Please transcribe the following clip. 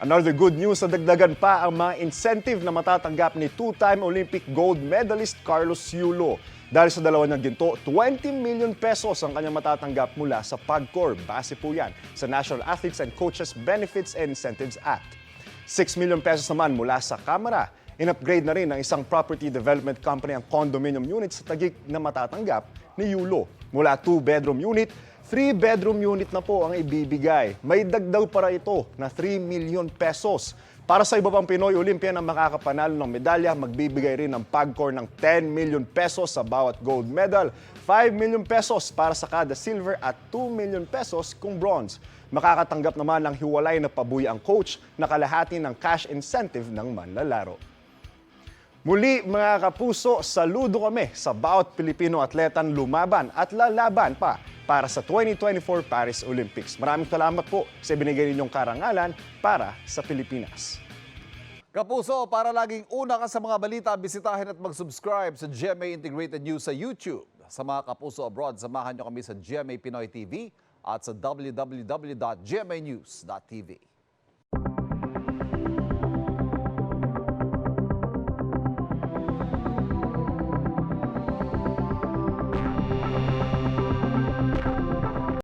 Another good news na dagdagan pa ang mga incentive na matatanggap ni two-time Olympic gold medalist Carlos Yulo. Dahil sa dalawa niyang ginto, 20 million pesos ang kanyang matatanggap mula sa PAGCOR. Base po yan sa National Athletes and Coaches Benefits and Incentives Act. 6 million pesos naman mula sa Kamara. In-upgrade na rin ng isang property development company ang condominium unit sa Taguig na matatanggap ni Yulo. Mula 2-bedroom unit, 3-bedroom unit na po ang ibibigay. May dagdag para ito na 3 million pesos. Para sa iba pang Pinoy Olympian na makakapanalo ng medalya, magbibigay rin ng PAGCOR ng 10 million pesos sa bawat gold medal, 5 million pesos para sa kada silver at 2 million pesos kung bronze. Makakatanggap naman ng hiwalay na pabuya ang coach na kalahati ng cash incentive ng manlalaro. Muli mga kapuso, saludo kami sa bawat Pilipino atletang lumaban at lalaban pa para sa 2024 Paris Olympics. Maraming salamat po sa binigay ninyong karangalan para sa Pilipinas. Kapuso, para laging una ka sa mga balita, bisitahin at mag-subscribe sa GMA Integrated News sa YouTube. Sa mga kapuso abroad, samahan nyo kami sa GMA Pinoy TV at sa www.gmanews.tv.